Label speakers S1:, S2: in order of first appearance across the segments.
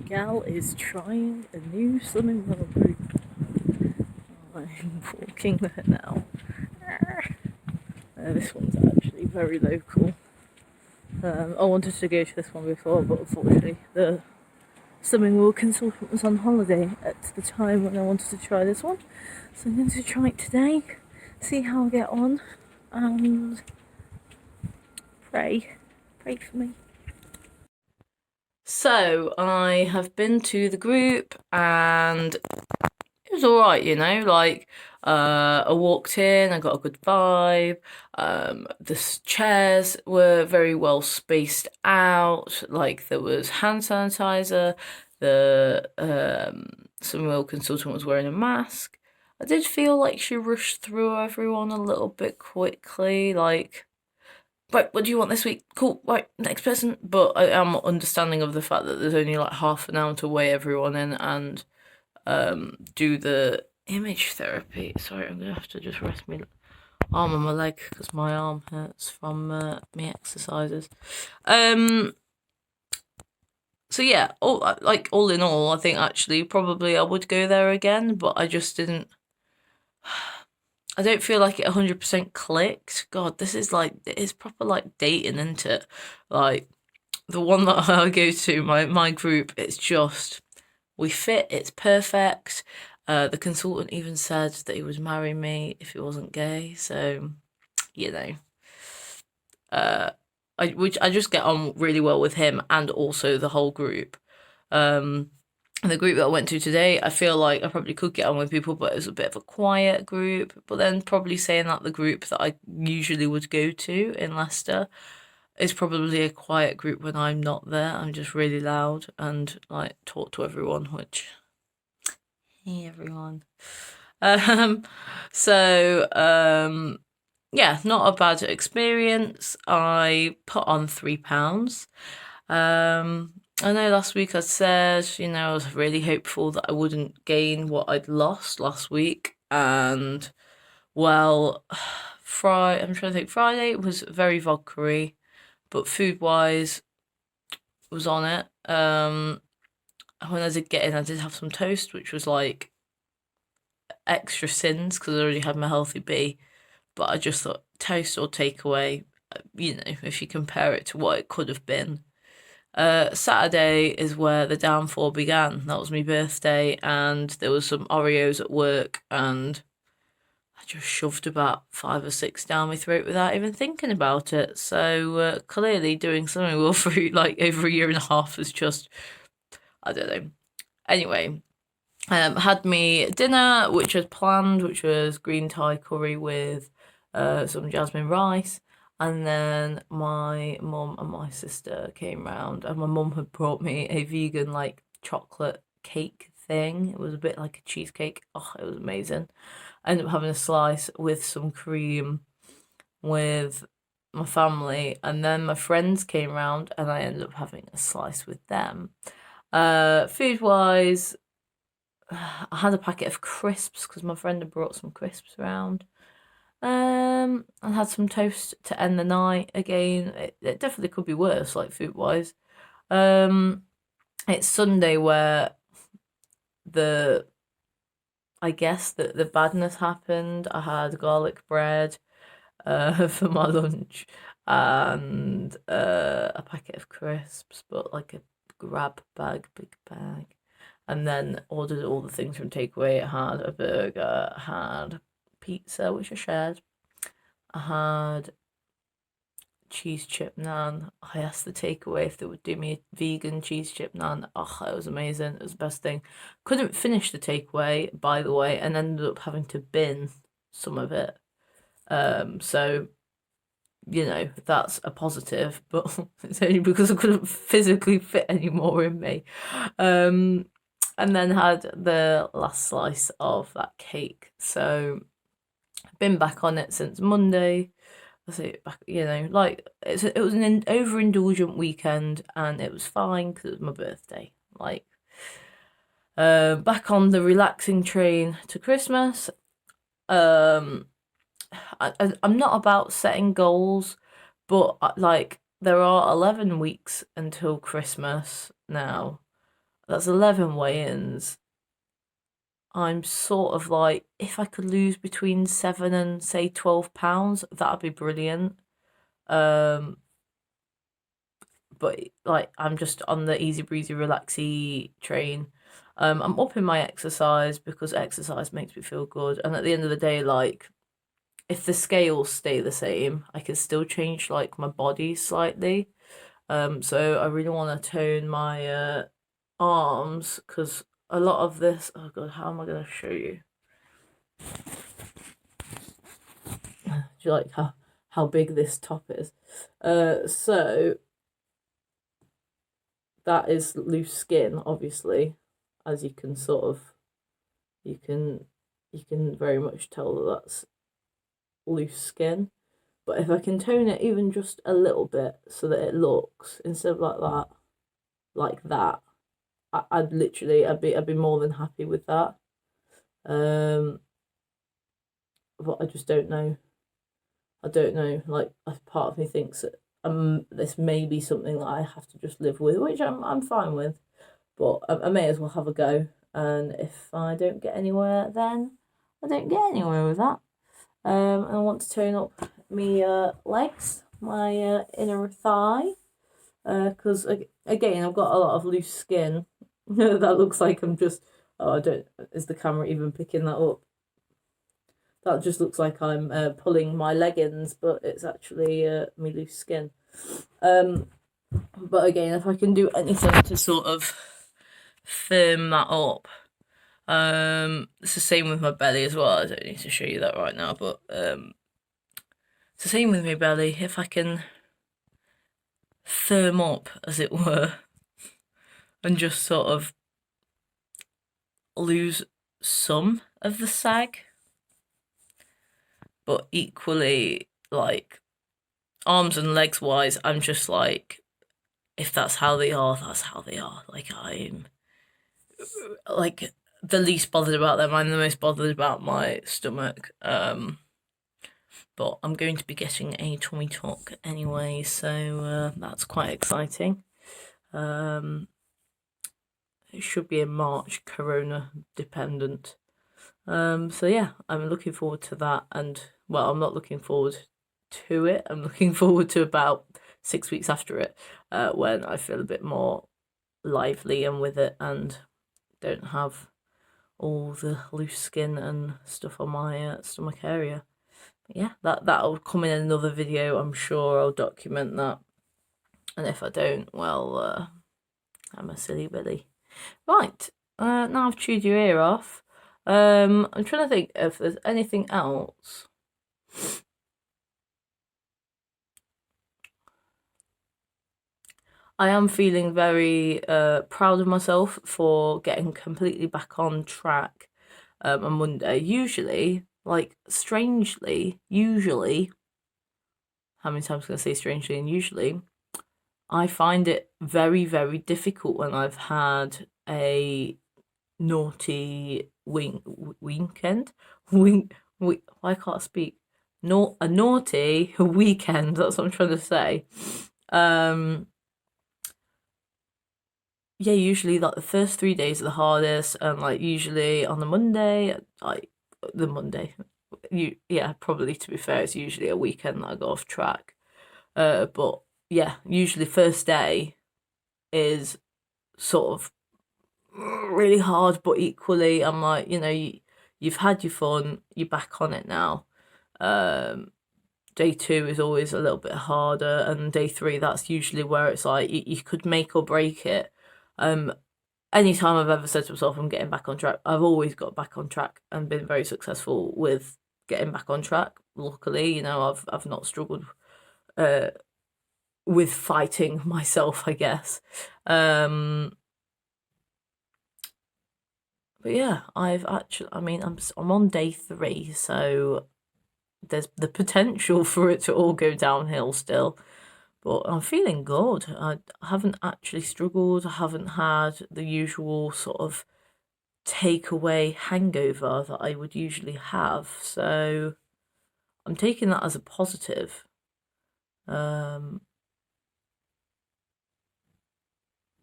S1: gal is trying a new swimming well route. I'm walking there now. This one's actually very local. I wanted to go to this one before, but unfortunately the swimming well consultant was on holiday at the time when I wanted to try this one. So I'm going to try it today, see how I get on, and pray for me. So I have been to the group and it was alright, I walked in, I got a good vibe. The chairs were very well spaced out, like there was hand sanitizer, the some real consultant was wearing a mask. I did feel like she rushed through everyone a little bit quickly, like, right, what do you want this week? Cool, right, next person. But I am understanding of the fact that there's only like half an hour to weigh everyone in and do the image therapy. Sorry, I'm gonna have to just rest my arm on my leg because my arm hurts from me exercises. So yeah, all in all, I think actually probably I would go there again, but I just didn't. I don't feel like it 100% clicked. God, this is like, it's proper like dating, isn't it? Like, the one that I go to, my group, it's just, we fit, it's perfect. The consultant even said that he would marry me if he wasn't gay, so, you know. I just get on really well with him and also the whole group. The group that I went to today, I feel like I probably could get on with people, but it was a bit of a quiet group. But then probably saying that the group that I usually would go to in Leicester is probably a quiet group when I'm not there. I'm just really loud and like talk to everyone, which, hey everyone. Um, so yeah, not a bad experience. I put on £3. I know last week I said, I was really hopeful that I wouldn't gain what I'd lost last week. And, well, I'm trying to think, Friday was very vodka-y, but food-wise was on it. When I did get in, I did have some toast, which was like extra sins because I already had my healthy B. But I just thought toast or takeaway, if you compare it to what it could have been. Saturday is where the downfall began. That was my birthday, and there was some Oreos at work, and I just shoved about 5 or 6 down my throat without even thinking about it. So clearly, doing something well for like over a year and a half is just, I don't know. Anyway, had me dinner, which was planned, which was green Thai curry with some jasmine rice. And then my mum and my sister came round, and my mum had brought me a vegan like chocolate cake thing. It was a bit like a cheesecake. Oh, it was amazing. I ended up having a slice with some cream with my family, and then my friends came round, and I ended up having a slice with them. Food wise, I had a packet of crisps because my friend had brought some crisps around. I had some toast to end the night. Again, it definitely could be worse, like food wise. It's Sunday where I guess the badness happened. I had garlic bread for my lunch and a packet of crisps, but like a grab bag, big bag. And then ordered all the things from takeaway. I had a burger, I had pizza, which I shared. I had cheese chip naan. I asked the takeaway if they would do me a vegan cheese chip naan. Oh, it was amazing. It was the best thing. Couldn't finish the takeaway, by the way, and ended up having to bin some of it. So, that's a positive, but it's only because I couldn't physically fit any more in me. And then had the last slice of that cake. So I've been back on it since Monday. I say back, it was an overindulgent weekend, and it was fine because it was my birthday. Back on the relaxing train to Christmas. I'm not about setting goals, but there are 11 weeks until Christmas now. that's 11 weigh-ins. I'm sort of like, if I could lose between 7 and say 12 pounds, that'd be brilliant. But like, I'm just on the easy breezy relaxy train. I'm upping my exercise because exercise makes me feel good, and at the end of the day, like, if the scales stay the same, I can still change like my body slightly. So I really want to tone my arms, because a lot of this, oh god, how am I going to show you? Do you like how big this top is? So that is loose skin, obviously, as you can sort of, you can very much tell that that's loose skin. But if I can tone it even just a little bit so that it looks, instead of like that, I'd be more than happy with that. But I just don't know. I don't know. Like, a part of me thinks that this may be something that I have to just live with, which I'm fine with. But I may as well have a go. And if I don't get anywhere, then I don't get anywhere with that. And I want to tone up my legs, my inner thigh, because again, I've got a lot of loose skin. That looks like I'm just, oh, I don't, is the camera even picking that up? That just looks like I'm pulling my leggings, but it's actually me loose skin. But again, if I can do anything to sort of firm that up. It's the same with my belly as well. I don't need to show you that right now, but it's the same with my belly. If I can firm up, as it were, and just sort of lose some of the sag, but equally, like, arms and legs wise, I'm just like, if that's how they are, that's how they are. Like, I'm like the least bothered about them. I'm the most bothered about my stomach. But I'm going to be getting a tummy tuck anyway, so that's quite exciting. It should be in March, corona dependent. So yeah, I'm looking forward to that. And well, I'm not looking forward to it. I'm looking forward to about 6 weeks after it, when I feel a bit more lively and with it, and don't have all the loose skin and stuff on my stomach area. But yeah, that'll come in another video. I'm sure I'll document that. And if I don't, well, I'm a silly Billy. Right, now I've chewed your ear off. I'm trying to think if there's anything else. I am feeling very proud of myself for getting completely back on track on Monday. Usually, like, strangely, usually, how many times can I say strangely and usually, I find it very, very difficult when I've had a naughty weekend. Why can't I speak? A naughty weekend. That's what I'm trying to say. Yeah, usually like the first 3 days are the hardest, and like usually on the Monday, yeah, probably, to be fair, it's usually a weekend that I go off track. But yeah, usually first day is sort of really hard, but equally I'm like, you've had your fun, you're back on it now. Day 2 is always a little bit harder, and day 3, that's usually where it's like you could make or break it. Anytime I've ever said to myself I'm getting back on track, I've always got back on track and been very successful with getting back on track. Luckily, I've not struggled with fighting myself, I guess. But yeah, I'm on day 3, so there's the potential for it to all go downhill still. But I'm feeling good. I haven't actually struggled. I haven't had the usual sort of takeaway hangover that I would usually have. So I'm taking that as a positive.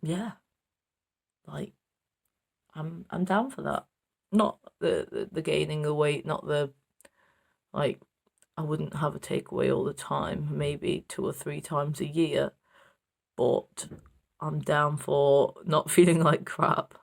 S1: Yeah. like I'm down for that. Not the gaining the weight, not the like I wouldn't have a takeaway all the time, maybe 2 or 3 times a year, but I'm down for not feeling like crap.